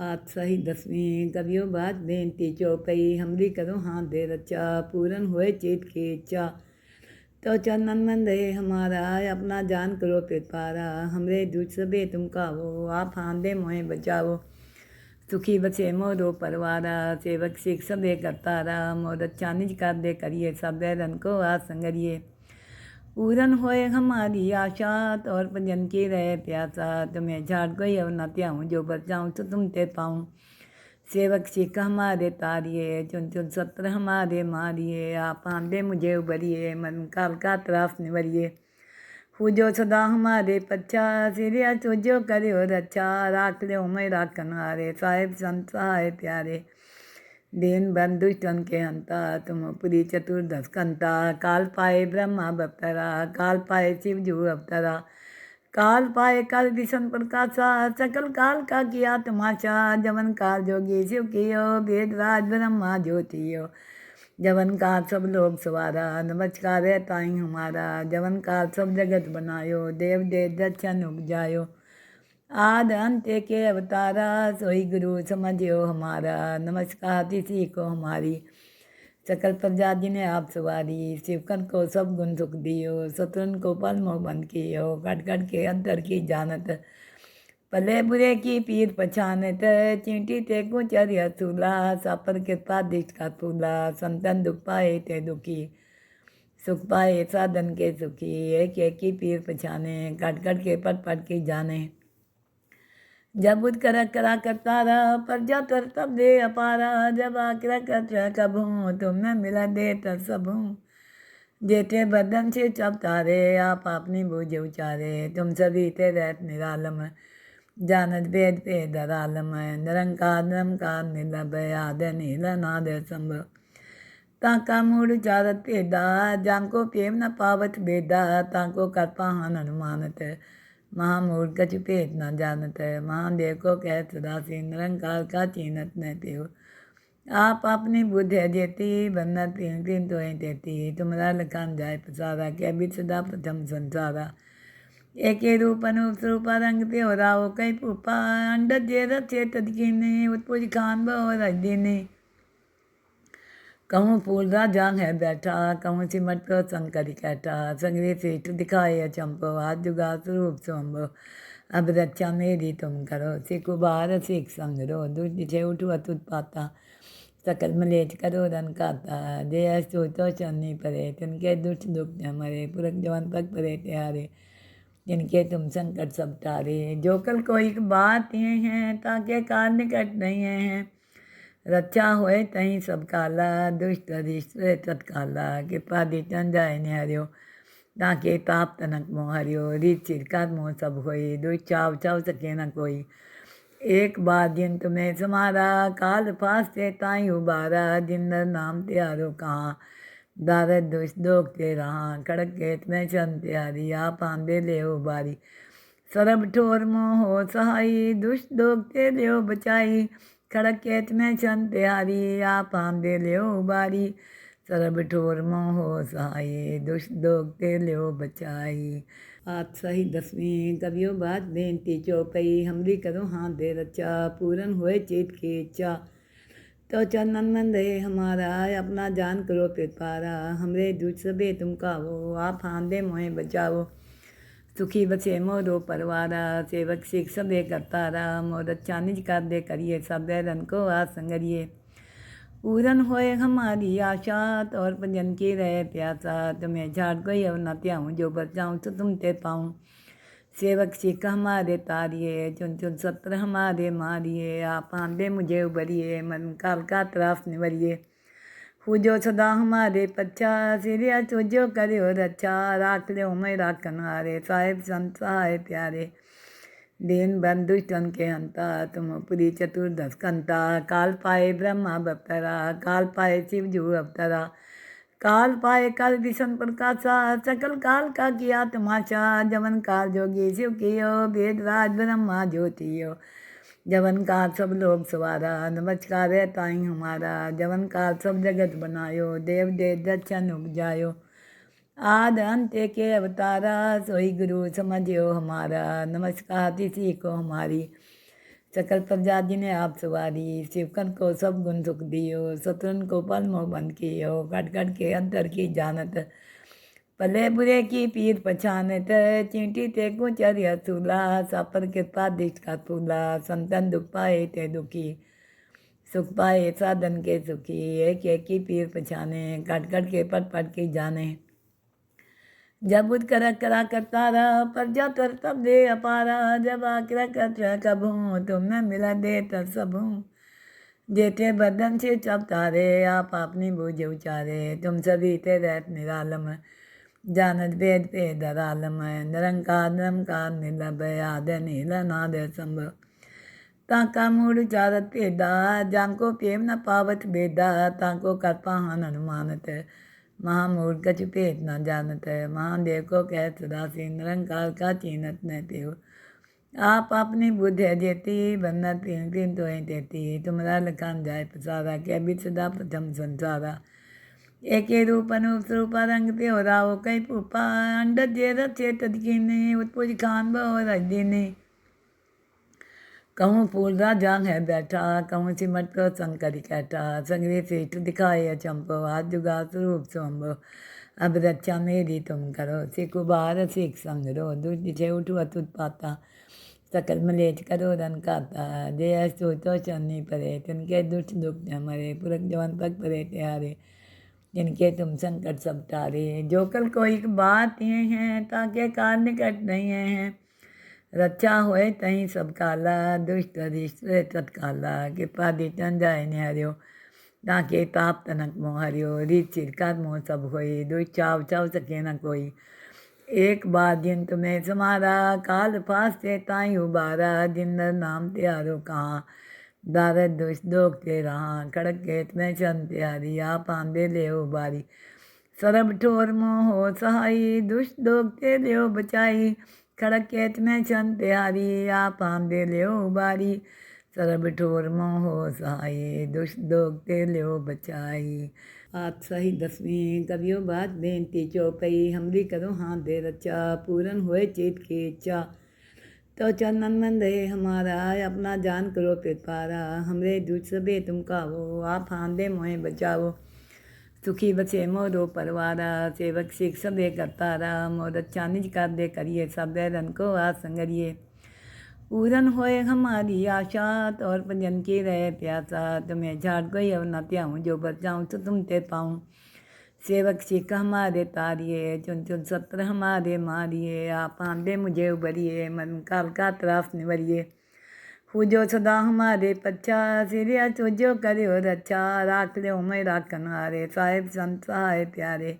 आज सही 10वीं कवियो बात बेनती चौपई हमरी करो हाथ दे रचा पूरन होए चेत की इच्छा तो चंदन मन रहे हमारा अपना जान करो पारा हमरे दूध सबे तुम कावो आप हांदे मोहे बचाओ सुखी बसे मोरो परवारा सेवक सिख सबे करतारा मोर अच्छा निज कर दे करिए सब रन को आ संगरिए पूरन होए हमारी आशा और भजन की रहे प्यासा तुम्हें झाड़ कोई अब न त्याऊँ जो बचाऊँ तो तुम ते पाऊँ सेवक सिख हमारे तारिए चुन चुन सत्र हमारे मारिए आप आंदे मुझे उबरिए मन काल का त्रास निवरिए पूजो सदा हमारे पच्छा सिरिया तुझो करो रक्षा राख लो मैं राखन हारे साहेब संत सहाय प्यारे दीन बंधु दुष्टन के हंता तुम पुरी चतुर्दश कंता काल पाए ब्रह्मा बप्तरा काल पाए शिव जू अवतरा काल पाए काल दिशन प्रकाशा सकल काल का किया तमाशा जवन काल जोगी शिव कियो वेद राज ब्रह्मा ज्योतियो जवन काल सब लोग सवारा नमस्कार है ताई हमारा जवन काल सब जगत बनायो देव देव दर्शन उपजायो आद अंत के अवतारा सोई गुरु समझियो हमारा नमस्कार तिथि को हमारी सकल प्रजा जिन्हें आप सवारी शिवकन को सब गुण सुख दियो शत्रुन को पल मोह बंद कियो कट कट के अंतर की जानत भले बुरे की पीर पछानत चींटी ते गुचर सूला सापर कृपा दिष्ट का फूला संतन दुख पाए ते दुखी सुख पाए साधन के सुखी एक की पीर पछाने कट कट के पट पट की जाने जब बुद्ध करा करता रहा पर जा तर तब दे अपारा जब आकरा कर कब हूँ तुम न मिला दे तर सब हूँ जेठे बदन से चब तारे आप अपनी बूझे उचारे तुम सभी ते रहत निरालम जानत वेद पे दरालम निरंकार निरंकार निर्लभ आद नील नाद संभव ताका मूड चारत भेदा जांको प्रेम न पावत बेदा ताको करपा हन अनुमानत महामूर्ख कछु भेद न जानत महादेव को कह सदासी निरंकार का चीनत न त्यो आप अपनी बुद्धि जेती बन्ना तीन तीन तो तेती तुम्हारा लखान जाय पसारा क्या भी सदा प्रथम संसारा एक रूप अनूप स्वरूपा रंग त्यो राव कई पूपा अंड जे रथे तदकीने उत्पुज खान बो रजदीने कहूँ फूल राजा है बैठा कहूँ सिमट को शंकर कैठा संग्रह श्रेष्ठ दिखाए अचंपो हाथ जुगा स्वरूप सोम्बो अब रक्षा मेरी तुम करो सिख उबार सिख संगरो दुष्ट से उठो अतुत पाता सकल मलेच करो रन खाता जय सो तो चन्नी परे तिनके दुष्ट दुख न मरे पुरख जवन पग परे त्यारे जिनके तुम संकट सब टारे जो कल कोई बात ये हैं ताके काल निकट नहीं हैं रक्षा होए तहीं सब काला दुष्ट अरिष्ट तत्काला कृपा दिटन जाय ने हरियो ताके ताप तनक मोह हरियो रीत चिरकार मोह सब होई दुष्ट चाव चाव सके न कोई एक बार जिन तुम्हें समारा काल फास से ताई उबारा जिंदर नाम त्यारो कहाँ दारद दुष्ट दोख ते रहा खड़क के तुम्हें सन त्यारी आप आंदे ले उबारी सरब ठोर मोह हो सहाई दुष्ट दोख ते ले बचाई खड़क केत में सन त्यारी आप आंदे ले उबारी सरब ठोर मोह हो सहाई दुष्ट दोख ते ले बचाई आज सही 10वीं कवियो बात बेनती चौपई हमरी करो हाथ दे रचा पूरन होए चेत की इच्छा तो चंदन मन रहे हमारा अपना जान करो पारा हमरे दूध सबे तुम कावो आप हांदे मोहे बचाओ सुखी बसे मोरो परवारा सेवक सिख सबे करतारा मोर अच्छा निज कर दे करिए सब रन को आ संगरिए पूरन होए हमारी आशा और भजन की रहे प्यासा तुम्हें झाड़ कोई अब न त्याऊँ जो बचाऊँ तो तुम ते पाऊँ सेवक सिख हमारे तारिए चुन चुन सत्र हमारे मारिए आप आंदे मुझे उबरिए मन काल का त्रास निवरिए पूजो सदा हमारे पच्छा सिरिया तुझो करो रक्षा राख लो मैं राखन हारे साहेब संत सहाय प्यारे दीन बंधु दुष्टन के हंता तुम पुरी चतुर्दश कंता काल पाए ब्रह्मा बप्तरा काल पाए शिव जू अवतरा काल पाए काल दिशन प्रकाशा सकल काल का किया तमाशा जवन काल जोगी शिव कियो वेद राज ब्रह्मा ज्योतियो जवन काल सब लोग सवारा नमस्कार है ताई हमारा जवन काल सब जगत बनायो देव देव दर्शन उपजायो आद अंत के अवतारा सोई गुरु समझियो हमारा नमस्कार तिथि को हमारी सकल प्रजा जिन्हें आप सवारी, शिवकन को सब गुण सुख दियो, शत्रुन को पल मोह बंद कियो, कट कट के अंतर की जानत, भले बुरे की पीर पछानत, चींटी ते को चरिया सूला, सापर कृपा दिष्ट का फूला, संतन दुख पाए ते दुखी, सुख पाए साधन के सुखी, एक एक की पीर पछाने, कट कट के पट पट की जाने, जब बुद्ध करा करा करता रहा प्रजा तर तब दे अपारा, जब आकरा कर कब हूँ तुम न मिला दे तर सब हूँ, जेठे बदन से चब तारे आप अपनी बूझ उचारे, तुम सभी थे रहत निरालम, जानत वेद पे दरालम, निरंकार निरंकार निर्लभ, आद नील नाद संभव, ताका मूड चारत भेदा, जांको प्रेम न पावत बेदा, ताको करपा हन अनुमानत, महामूर्ख कछु भेद न जानत, महादेव को कह सदासी, निरंकार का चीनत न तेव, आप अपनी बुद्ध है जेती, बन्ना तीन तीन तो तेती, तुमरा लखान जाय पसारा, क्या भी सदा प्रथम संसारा, एक रूप अनूप स्वरूपा रंग पे हो राव कई पूपा, अंडर जेर चेत कीने, उत्पुज खान बो रजदीने, कहूँ फूल राजा है बैठा, कहूँ सिमट को शंकर कैठा, संग्रह सीठ दिखाए अचंपो, हाथ जुगा स्वरूप सोम्बो, अब रक्षा मेरी तुम करो, सिख उबार सिख संगरो, दुष्ट छे उठु अतुत पाता, सकल मलेच करो रन खाता, जय तो चन्नी परे, तिनके दुष्ट दुख न मरे, पुरख जवन पग परे त्यारे, जिनके तुम संकट सब टारे, जो कल कोई बात ये हैं, ताके काल निकट नहीं हैं, रक्षा होए तहीं सब काला, दुष्ट अरिष्ट तत्काला, कृपा दिटन जाय निहारियो, ताके ताप तनक मोह हरियो, रीत चिरकार मोह सब होई, दुष्ट चाव चाव सके न कोई, एक बार जिन तुम्हें समारा, काल पास से ताई उबारा, जिंदर नाम त्यारो कहाँ, दारद दुष्ट दोख ते रहा, खड़क केत में शन त्यारी, आप आंदे ले उबारी, सरब ठोर मोह हो सहाई, दुष्ट दोख ते ले बचाई, खड़क केत में शन त्यारी, आप आंदे ले उबारी, सरब ठोर मोह हो सहाई, दुष्ट दोख ते ले बचाई। आप सही 10वीं कवियों बात बेनती चौपई, हमरी करो हाथ दे रचा, पूरन होए चेत की इच्छा, तो चरणन मन रहे हमारा, अपना जान करो पिपारा, हमरे दुख सबे तुम कावो, आप हाथ दे मोहे बचाओ, सुखी बसे मोरो परवारा, सेवक सिख सबे करतारा, मोर अच्छा निज कर दे करिए, सब रन को आज संगरिए, पूरन होए हमारी आशा, तौर भजन की रहे प्यासा, तुम्हें झाड़ कोई अब न त्याऊँ, जो बचाऊँ तो तुम ते पाऊँ, सेवक सिख हमारे तारिए, चुन चुन सत्र हमारे मारिए, आप आंदे मुझे उबरिए, मन काल का त्रास निवरिए, पूजो सदा हमारे पच्छा, सिरिया तुझो करियो रक्षा, राख ले मैं राखन हारे, साहेब संत सहाय प्यारे,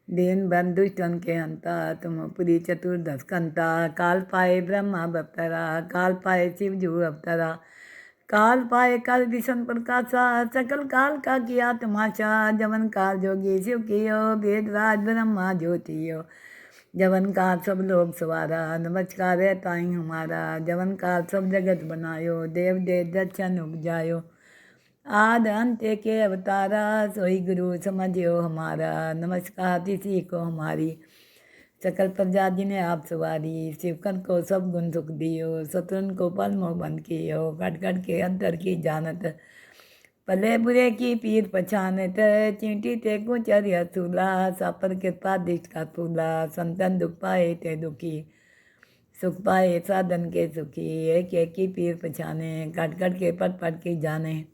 दीन बंधु तन के हंता, तुम पुरी चतुर्दश कंता, काल पाए ब्रह्मा बप्तरा, काल पाए शिव जू अवतरा, काल पाए काल विष्ण प्रकाशा, सकल काल का किया तमाशा, जवन काल जोगी शिव कियो, वेद राज ब्रह्मा ज्योतियो, जवन काल सब लोग सवारा, नमस्कार है ताई हमारा, जवन काल सब जगत बनायो, देव देव दर्शन उपजायो, आद अंत के अवतारा, सोई गुरु समझियो हमारा, नमस्कार तिथि को हमारी, सकल प्रजा जिन्हें आप सवारी, शिवकन को सब गुण सुख दियो, शत्रुन को पल मोह बंद कियो, कट कट के अंतर की जानत, भले बुरे की पीर पछानत, चींटी ते को चरिया सूला, सापर कृपा दिष्ट का फूला, संतन दुख पाए ते दुखी, सुख पाए साधन के सुखी, एक एक की पीर पछाने, कट कट के पट पट की जाने,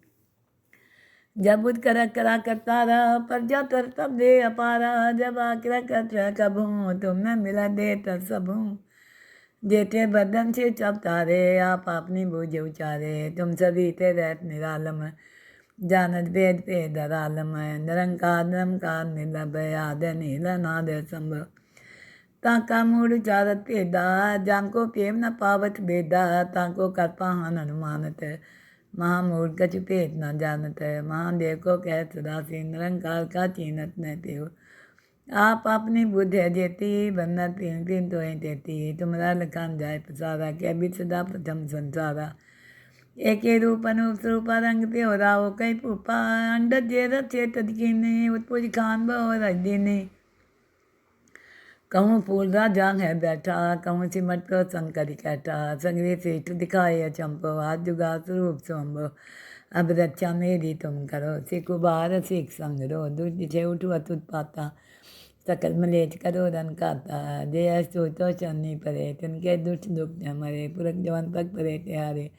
जब बुद्ध करा करा करता रहा प्रजा तर तब दे अपारा, जब आकरा कर कब हूँ तुम न मिला दे तर सब हूँ, जेठे बदन से चब तारे आप अपनी बूझ उचारे, तुम सभी थे रहत निरालम, जानत वेद पे दरालम, निरंकार निरंकार निर्लभ, आद नील नाद संभव, ताका मूड चारत भेदा, जांको प्रेम न पावत बेदा, ताको करपा हन अनुमानत, महामूर्ख कछु भेद न जानत, महादेव को कह सदासी, निरंकार का चीनत न तेव, आप अपनी बुद्ध है जेती, बन्ना तीन तीन तो तेती, तुमरा लखान जाय पसारा, क्या भी सदा प्रथम संसारा, एक रूप अनूप स्वरूपा रंग पे हो राव कई पूपा, अंडर जेर चेत कीने, उत्पुज खान बो रजदीने, कहूँ फूल राजा है बैठा, कहूँ सिमट को शंकर कैठा, संगरी सीठ दिखाए अचंपो, आज जुगा स्वरूप सोम्बो। अब रक्षा मेरी तुम करो, सीख उबार सीख संगरो, दुष्ट छे उठु अतुत पाता, सकल मलेच करो रन खाता, जय सोचो चन्नी परे, तिनके दुष्ट दुख न मरे, पुरख जवन पग परे त्यारे,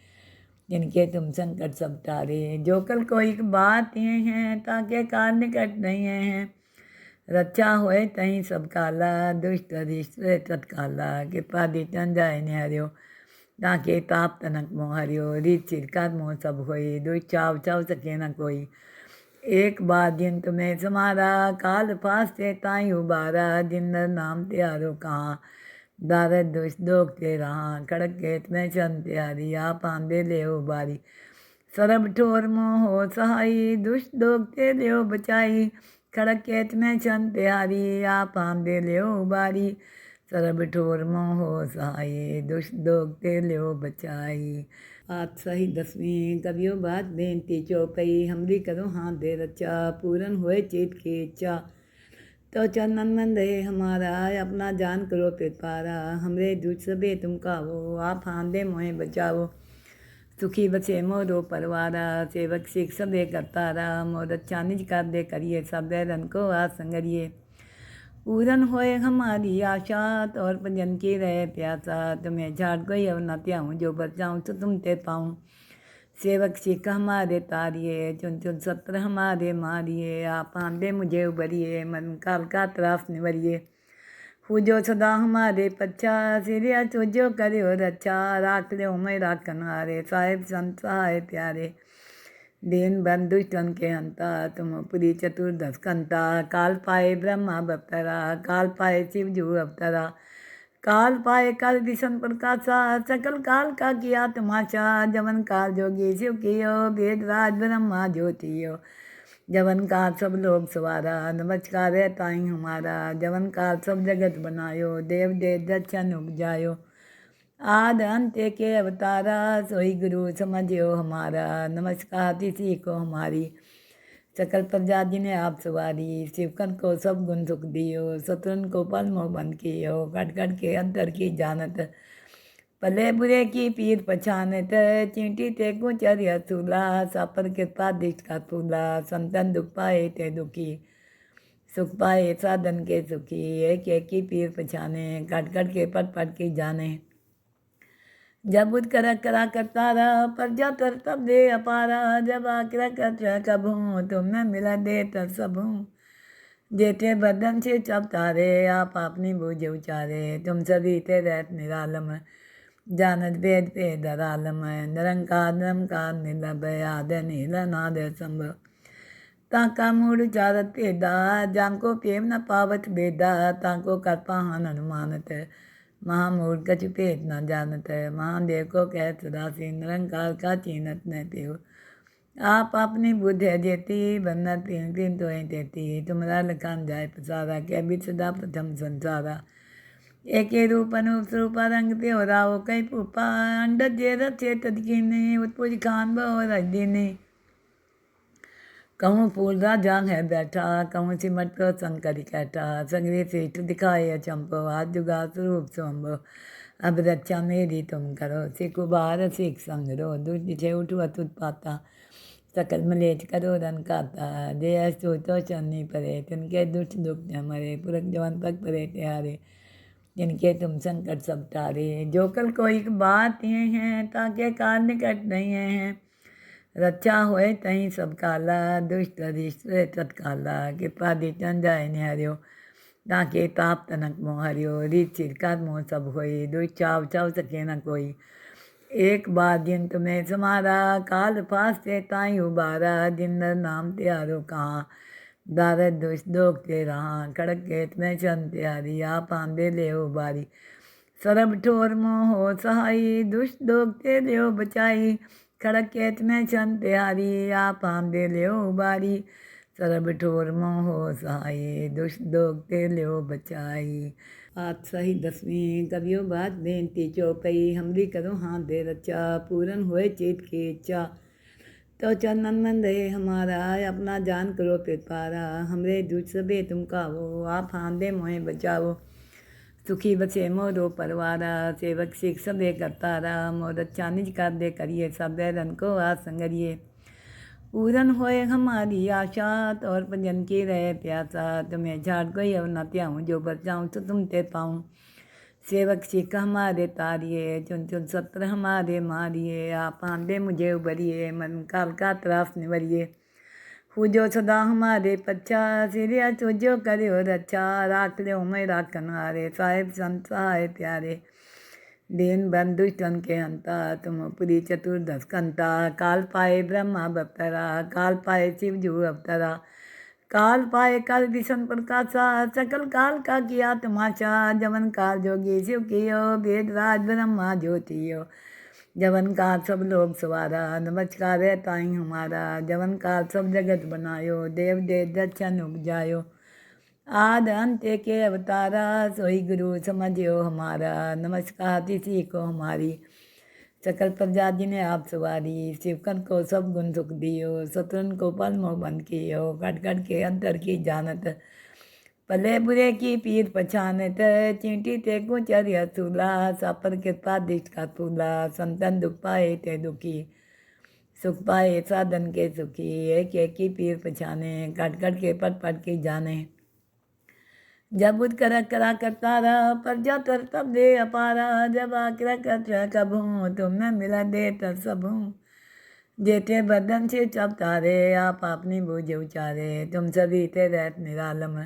जिनके तुम संकट सब टारे। जो कल कोई बात ये हैं, ताके कार निकट नहीं हैं, रक्षा होए तहीं सब काला, दुष्ट अरिष्ट तत्काला, कृपा दिटन जाय निहरियो, ताके ताप तनक मोह हरियो, रीत चिरकार मोह सब होई, दुष्ट चाव चाव सके न कोई। एक बार जिन तुम्हें समारा, काल फास से ताई उबारा, जिंदर नाम त्यारो कहाँ, दारद दुष्ट दोख ते रहा, खड़क खेत में शन त्यारी, आप आंदे ले उबारी, सरब ठोर मोह हो सहाई, दुष्ट दोख ते ले बचाई, खड़क खेत में शन त्यारी, आप आंदे ले उबारी, सरब ठोर मोह हो सहाई, दुष्ट दोख ते ले बचाई। आठ सही 10वीं कवियों बात बेनती चौपई, हमरी करो हाथ दे रचा, पूरन होए चेत की इच्छा, तो चरणन मन रहे हमारा, अपना जान करो पारा, हमरे दुख सबे तुम कावो, आप हांदे मोहे बचावो, सुखी बसे मोरो परवारा, सेवक सिख सबे करतारा, मोर अच्छा निज कर दे करिए, सब रन को आ संगरिए, पूरन होए हमारी आशा, और भजन की रहे प्यासा, तुम्हें झाड़ कोई अब न त्याऊँ, जो बचाऊँ तो तुम ते पाऊँ, सेवक सिख हमारे तारिये, चुन चुन सत्र हमारे मारिए, आप आंदे मुझे उबरिए, मन काल का त्रास निवरिए, पूजो सदा हमारे पच्छा, सिरिया तुझो करियो रक्षा, राख ले मैं राखन हारे, साहिब संत सहाय प्यारे, दीन बंधु तन के हंता, तुम पुरी चतुर्दश कंता, काल पाए ब्रह्मा बप्तरा, काल पाए शिव जू अवतरा, काल पाए काल दिशन प्रकाशा, सकल काल का किया तमाशा, जवन काल जोगी शिव कियो, वेद राज ब्रह्मा ज्योतियो, जवन काल सब लोग सवारा, नमस्कार है ताई हमारा, जवन काल सब जगत बनायो, देव देव दर्शन उपजायो, आद अंत के अवतारा, सोई गुरु समझियो हमारा, नमस्कार तिथि को हमारी, सकल प्रजा जिन्हें आप सवारी, शिवकन को सब गुण सुख दियो, शत्रुन को पल मोह बंद कियो, कट कट के अंतर की जानत, भले बुरे की पीर पछानत, चींटी ते कुचर सूला, सापर कृपा दिष्ट का तूला, संतन दुख पाए ते दुखी, सुख पाए साधन के सुखी, एक की पीर पछाने, कट कट के पट पट की जाने, जब उद करा करतारा, प्रजा तर तब दे अपारा, जब आकरा कर कभूँ, तुम न मिला दे तर सबूँ, जेठे बदन से चब तारे, आप अपनी बूझे उचारे, तुम सभी ते रहत निरालम, जानत वेद पे दरालम, निरंकार निर्लभ, आद नील नाद संभव, ताका मूड चारत भेदा, जांको प्रेम न पावत बेदा, ताको करपाहन अनुमानत, महामूर्ख कछु भेद न जानत, महादेव को कह सदासी, निरंकार का चीनत न तेव, आप अपनी बुद्ध है जेती, बन्ना तीन तीन तो तेती, तुम्हारा लखान जाय पसारा, क्या भी सदा प्रथम संसारा, एक रूप अनूप स्वरूपा रंग ते हो राहो कई भूपा, अंडर जे रचे तदकीने, उत्पुज खान बहु रजदीने, कहूँ फूल राजा है बैठा, कहूँ सिमट को शंकर कैठा, संगरी सीठ दिखाए अचंपो, आज जुगा स्वरूप सोम्बो, अब रक्षा मेरी तुम करो, सीख उबार सीख संगरो, दुष्ट छे उठु अतुत पाता, सकल मलेच करो रन खाता, जय सोचो चन्नी परे, तिनके दुष्ट दुख न मरे, पुरख जवन पग परे त्यारे, जिनके तुम संकट सब टारे। जो कल कोई बात ये हैं, ताके कार निकट नहीं हैं, रक्षा होए तहीं सब काला, दुष्ट अरिष्ट तत्काला, कृपा दिटन जाय निहरियो, ताके ताप तनक मोह हरियो, रीत चिरकार मोह सब होई, दुष्ट चाव चाव सके न कोई। एक बार जिन तुम्हें समारा, काल फास से ताई उबारा, जिंदर नाम त्यारो कहाँ, दारद दुष्ट दोख ते रहा, खड़क खेत में शन त्यारी, आप आंदे ले उबारी, सरब ठोर मोह हो सहाई, दुष्ट दोख ते ले बचाई, खड़क खेत में शन त्यारी, आप आंदे ले उबारी, सरब ठोर मोह हो सहाई, दुष्ट दोख ते ले बचाई। आठ सही 10वीं कवियों बात बेनती चौपई, हमरी करो हाथ दे रचा, पूरन होए चेत की इच्छा, तो चरणन मन रहे हमारा, अपना जान करो पारा, हमरे दुख सबे तुम कावो, आप हांदे मोहे बचावो, सुखी बसे मोरो परवारा, सेवक सिख सबे करतारा, मोर अच्छा निज कर दे करिए, सब रन को आसंगरिए। पूरन होए हमारी आशा, और भजन की रहे प्यासा, तुम्हें झाड़ कोई अब न त्याऊँ, जो बचाऊँ तो तुम ते पाऊँ। सेवक सिख हमारे तारिए, चुन चुन सत्र हमारे मारिए, आप आंदे मुझे उबरिए, मन काल का त्रास निवरिए। पूजो सदा हमारे पच्छा, सिरिया तुझो करियो रक्षा, राख लो मैं राखन हारे, साहिब संत सहाय प्यारे। दीन बंधु दुष्टन के हंता, तुम पुरी चतुर्दश कंता, काल पाए ब्रह्मा बप्तरा, काल पाए शिव जू अवतरा, काल पाए काल विष्णु प्रकाशा, सकल काल का किया तमाशा, जमन काल जोगी शिव कियो, वेद राज ब्रह्मा ज्योतियो, जवन काल सब लोग सवारा, नमस्कार है ताई हमारा, जवन काल सब जगत बनायो, देव देव दर्शन उपजायो, आद अंत के अवतारा, सोई गुरु समझियो हमारा, नमस्कार तिथि को हमारी, सकल प्रजा जिन्हें आप सवारी, शिवकन को सब गुण सुख दियो, शत्रुन को पल मोह बंद कियो, कट कट के अंतर की जानत, भले बुरे की पीर पछानत, चींटी ते गुचर असूला, सापर कृपा दिष्ट का तूला, संतन दुख पाए ते दुखी, सुख पाए साधन के सुखी, एक की पीर पछाने, कट कट के पट पट की जाने। जब बुद्ध करा करता रहा, पर जा तर तब दे अपारा, जब आकरा कर कब हूँ, तुम न मिला दे तर सब हूँ। जेठे बदन से चब तारे, आप अपनी बूझ उचारे, तुम सभी थे रहत निरालम,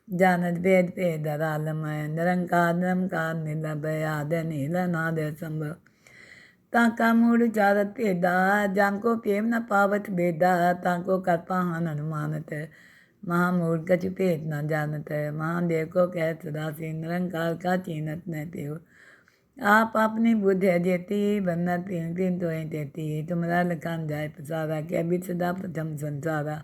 जानत भेद पे दरालम, निरंकार निरंकार निर्लभ, आद नील नाद संभव, ताका मूड चारत भेदा, जांको प्रेम न पावत बेदा, ताको करपा हन अनुमानत, महामूर्ख कछु भेद न जानत, महादेव को कह सदासी, निरंकार का चीनत न तेव, आप अपनी बुद्ध है जेती, बन्ना तीन तीन तो तेती, तुमरा लखान जाय पसारा, के भी सदा प्रथम संसारा,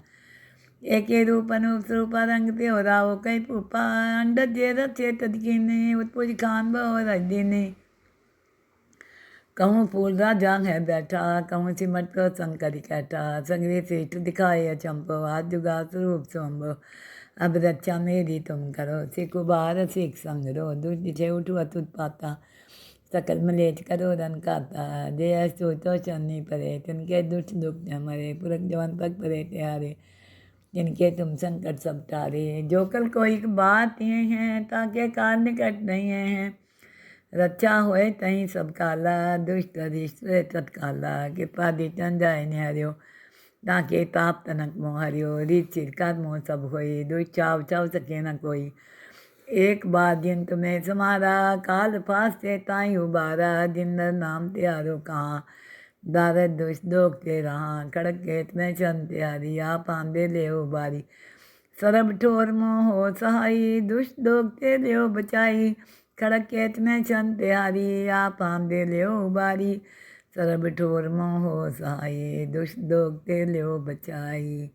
एक रूप अनूप स्वरूपा रंग त्यो राव कई पूपा, अंडर जे रथे तदकीने, उत्पुज खान बहु रजदीने, कहूँ फूल राजा है बैठा, कहूँ सिमट को शंकर कैठा, संग्रह श्रेष्ठ दिखाए अचंपो, हाथ जुगा स्वरूप स्वंभो, अब रक्षा मेरी तुम करो, सिख उबार सिख संगरो, दुष्ट छे उठु अतुत पाता, सकल मलेच करो रन खाता, जय सो तो चन्नी परे, तिनके दुष्ट दुख न मरे, पुरख जवन पग परे त्यारे, जिनके तुम संकट सब टारे, जो कल कोई बात ये हैं, ताके काल निकट नहीं हैं, रक्षा होए तहीं सब काला, दुष्ट अरिष्ट तत्काला, कृपा दिटन जाय निहारियो, ताके ताप तनक मोह हरियो, रीत सिरकार मोह सब होई, दुष्ट चाव चाव सके न कोई, एक बार जिन तुम्हें समारा, काल फास से ताई उबारा, जिंदर नाम त्यारो कहाँ, दारद दुष्ट दोख ते रहा, खड़क के तुम्हें शन त्यारी, आप आंदे ले उबारी, सरब ठोर मोह हो सहाई, दुष्ट दोख ते ले बचाई, खड़क के तुम्हें शन त्यारी, आप आंदे ले उबारी, सरब ठोर मोह हो सहाई, दुष्ट दोख ते ले बचाई।